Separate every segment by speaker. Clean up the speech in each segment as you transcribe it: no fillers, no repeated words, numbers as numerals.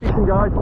Speaker 1: Listen, guys.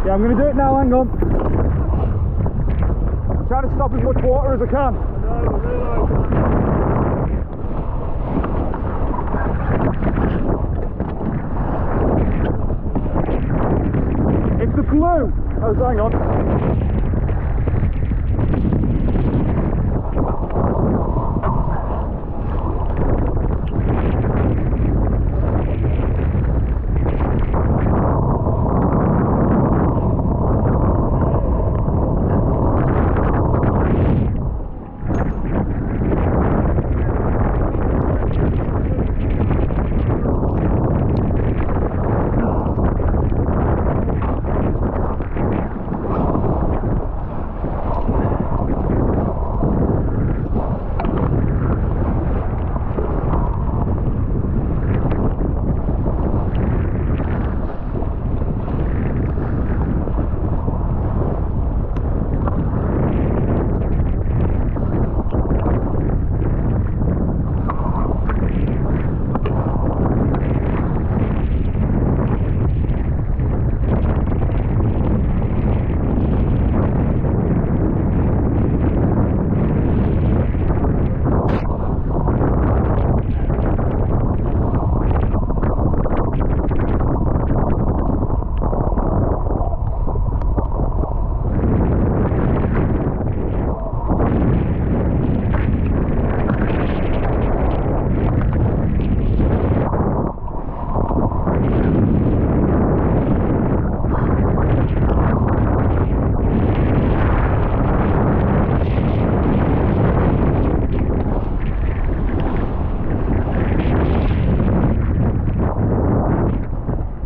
Speaker 1: Yeah, I'm going to do it now, hang on. Trying to stop as much water as I can. It's the blue. Oh, hang on.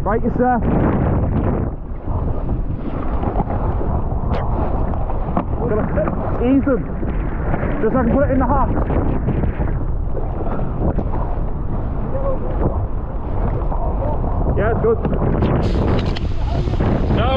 Speaker 1: Right, you sir. Ease them. Just so I can put it in the hat. Yeah, it's good. No.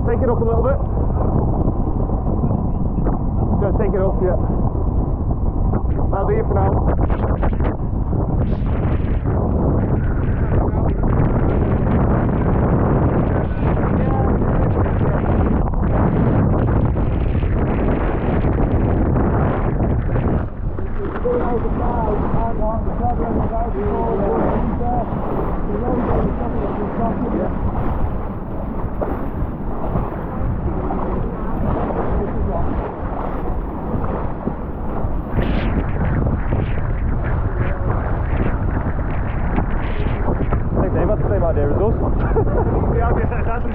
Speaker 1: Take it up a little bit. Just take it up, yeah. That'll do you for now. That's the same idea as us.
Speaker 2: Yeah, I guess that's